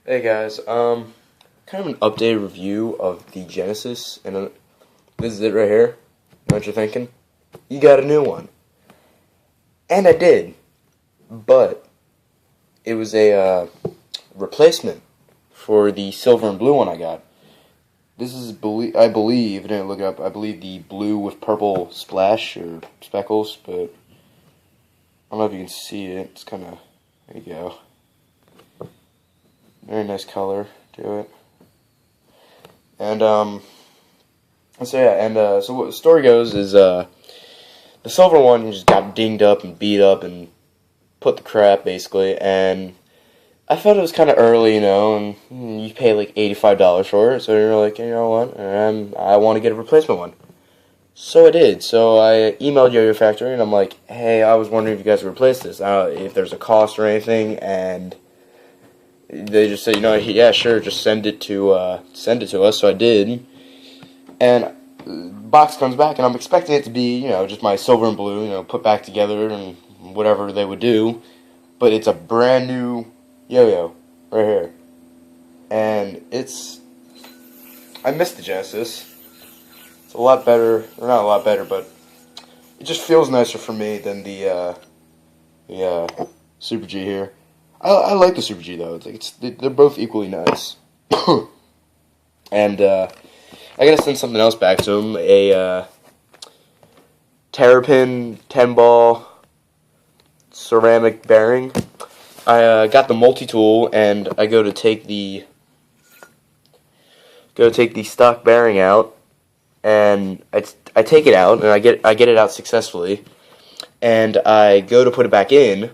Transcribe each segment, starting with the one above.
Hey guys, kind of an updated review of the Genesis, and this is it right here. Know what you're thinking? You got a new one. And I did, but it was a replacement for the silver and blue one I got. This is, I believe, I didn't look it up, I believe the blue with purple splash or speckles, but I don't know if you can see it. It's kind of, there you go. Very nice color to it. And, so what the story goes is, the silver one just got dinged up and beat up and put the crap, basically, and I thought it was kind of early, you know, and you pay like $85 for it, so you're like, you know what, I want to get a replacement one. So I did. So I emailed Yo-Yo Factory, and I'm like, hey, I was wondering if you guys would replace this, if there's a cost or anything, and they just said, you know, yeah, sure, just send it to us. So I did, and the box comes back, and I'm expecting it to be, you know, just my silver and blue, you know, put back together and whatever they would do, but it's a brand new Yo-Yo right here, and I miss the Genesis. It's a lot better, or not a lot better, but it just feels nicer for me than the Super G here. I like the Super G though. It's like they're both equally nice. And I gotta send something else back to him. A Terrapin 10-ball ceramic bearing. I got the multi-tool, and I go to take the stock bearing out, and I take it out, and I get it out successfully, and I go to put it back in.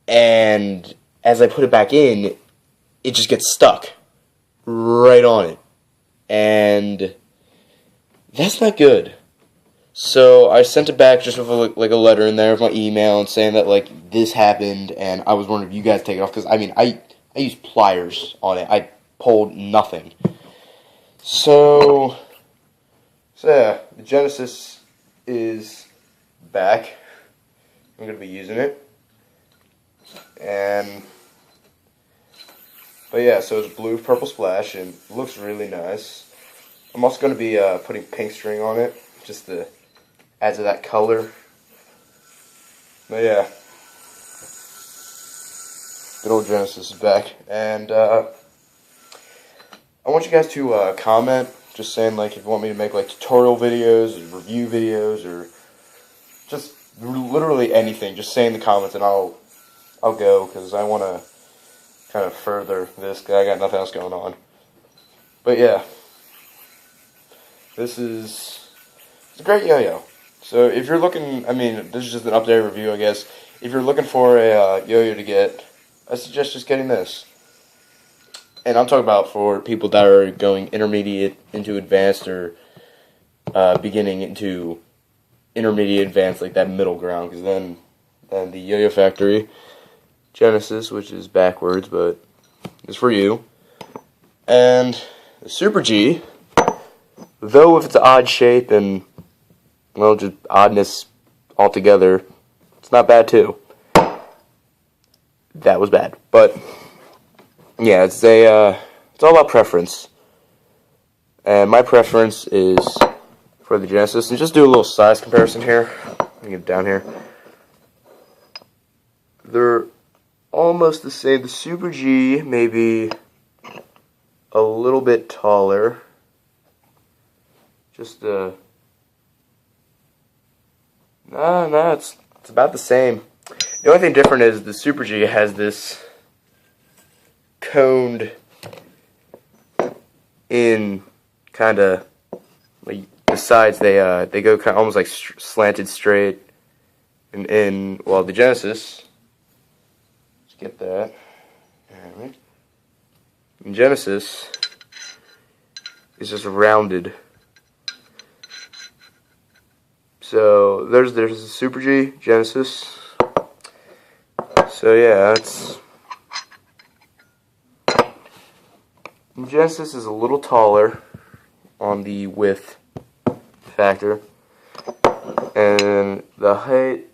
And as I put it back in, it just gets stuck right on it. And that's not good. So I sent it back just with like a letter in there with my email and saying that like this happened, and I was wondering if you guys take it off, because I mean I used pliers on it. I pulled nothing. So yeah, the Genesis is back. I'm going to be using it. But yeah, so it's blue, purple splash, and it looks really nice. I'm also going to be putting pink string on it, just to add to that color. But yeah, good old Genesis is back, and I want you guys to comment, just saying like if you want me to make like tutorial videos, or review videos, or just literally anything. Just say in the comments, and I'll go, because I want to kind of further this, because I got nothing else going on. But yeah, it's a great yo-yo. So if you're looking, I mean, this is just an updated review, I guess. If you're looking for a yo-yo to get, I suggest just getting this. And I'm talking about for people that are going intermediate into advanced, or beginning into intermediate advanced, like that middle ground, because then the Yo-Yo Factory Genesis, which is backwards, but it's for you. And the Super G, though with its odd shape and, well, just oddness altogether, it's not bad too. That was bad. But yeah, it's all about preference. And my preference is for the Genesis. And just do a little size comparison here. Let me get it down here. They're almost the same. The Super G may be a little bit taller. Just no, it's about the same. The only thing different is the Super G has this coned in kind of like the sides. They go kind of almost like slanted straight and in, while the Genesis, let's get that. Alright. Genesis is just rounded. So there's the Super G, Genesis. So yeah, Genesis is a little taller on the width factor, and the height,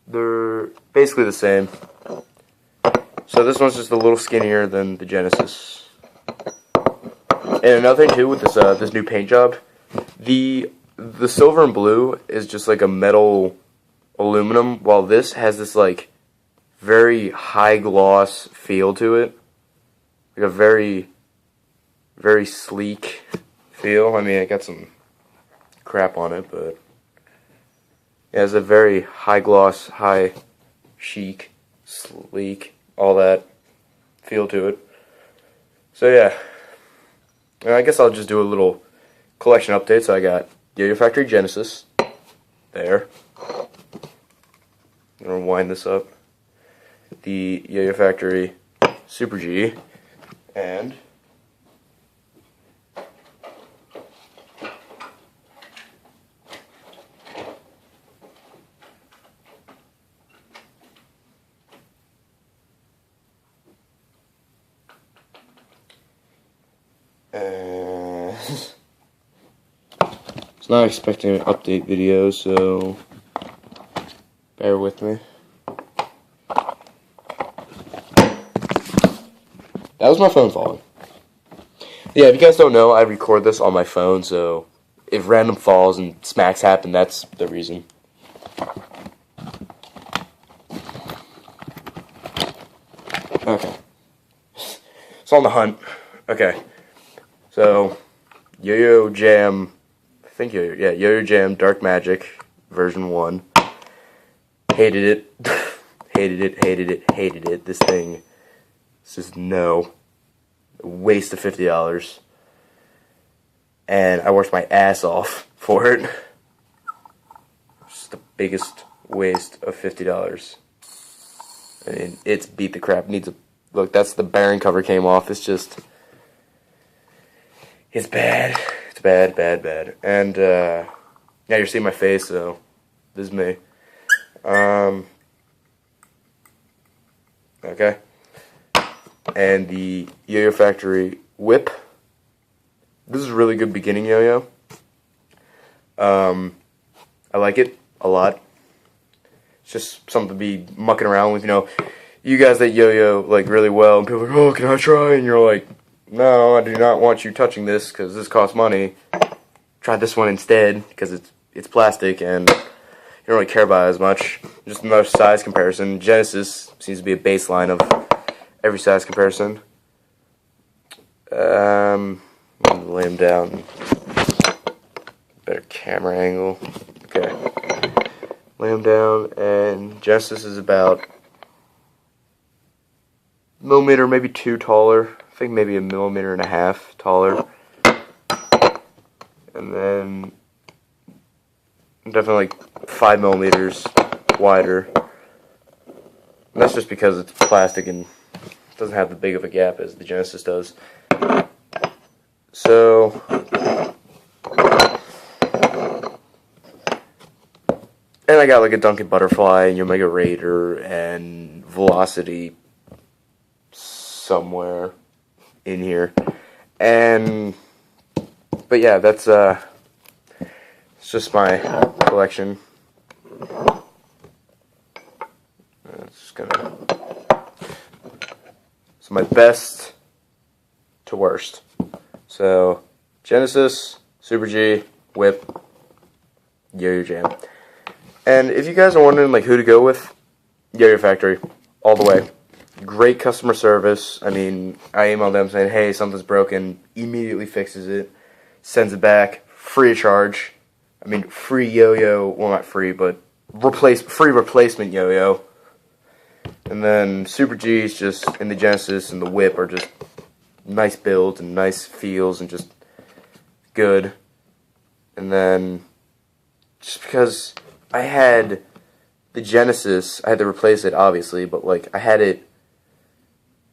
they're basically the same. So this one's just a little skinnier than the Genesis. And another thing too with this new paint job, the silver and blue is just like a metal aluminum, while this has this like very high gloss feel to it, like a very sleek feel. I mean, it got some crap on it, but it has a very high gloss, high chic, sleek, all that feel to it. So yeah, and I guess I'll just do a little collection update. So I got Yo-Yo Factory Genesis there. I'm gonna wind this up. The Yo-Yo Factory Super G, and it's not expecting an update video, so bear with me. That was my phone falling. Yeah, if you guys don't know, I record this on my phone, so if random falls and smacks happen, that's the reason. Okay. It's on the hunt. Okay. So, Yo-Yo Jam, I think Yo-Yo Jam Dark Magic version 1. Hated it. Hated it. This thing, it's just no. A waste of $50. And I worked my ass off for it. It's the biggest waste of $50. I mean, it's beat the crap. Needs a look. That's the bearing cover came off. It's just, it's bad. It's bad. And yeah, you're seeing my face, so this is me. Okay. And the Yo-Yo Factory Whip. This is a really good beginning yo-yo. I like it a lot. It's just something to be mucking around with, you know. You guys that yo-yo like really well, and people are like, oh, can I try? And you're like, no, I do not want you touching this because this costs money. Try this one instead because it's plastic and you don't really care about it as much. Just another size comparison. Genesis seems to be a baseline of every size comparison. I'm gonna lay him down. Better camera angle. Okay. Lay him down, and Genesis is about a millimeter, maybe 2 taller. I think maybe 1.5 millimeters taller. And then definitely like 5 millimeters wider. And that's just because it's plastic and doesn't have the big of a gap as the Genesis does. So, and I got like a Duncan Butterfly and Omega Raider and Velocity somewhere in here. And, but yeah, that's it's just my collection. It's gonna, so my best to worst. So, Genesis, Super G, Whip, Yo-Yo Jam. And if you guys are wondering like who to go with, Yo-Yo Factory, all the way. Great customer service. I mean, I emailed them saying, hey, something's broken, immediately fixes it, sends it back, free of charge. I mean, free yo-yo, well not free, but free replacement yo-yo. And then Super G's just, and the Genesis and the Whip are just nice builds and nice feels and just good. And then just because I had the Genesis, I had to replace it obviously, but like I had it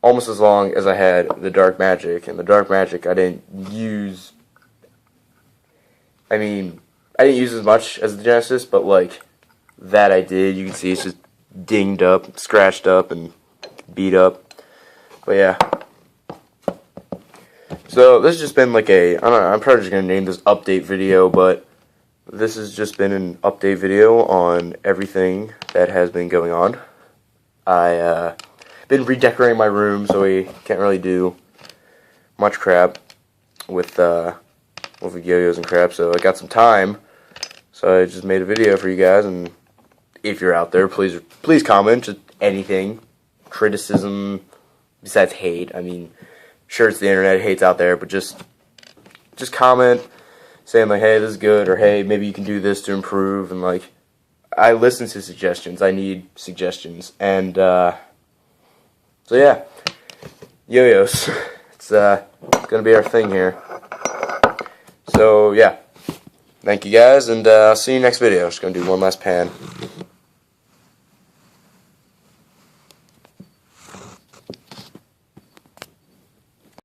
almost as long as I had the Dark Magic, and the Dark Magic I didn't use. I mean, I didn't use as much as the Genesis, but like that I did. You can see it's just dinged up, scratched up, and beat up. But yeah. So this has just been like a, I don't know, I'm probably just going to name this update video, but this has just been an update video on everything that has been going on. I been redecorating my room, so we can't really do much crap with yo-yos and crap. So I got some time, so I just made a video for you guys. And if you're out there, please comment just anything, criticism besides hate. I mean, sure, it's the internet, hate's out there, but just comment saying like, hey, this is good, or hey, maybe you can do this to improve. And like, I listen to suggestions. I need suggestions. And so yeah, yo-yos. It's gonna be our thing here. So yeah, thank you guys, and I'll see you next video. Just gonna do one last pan.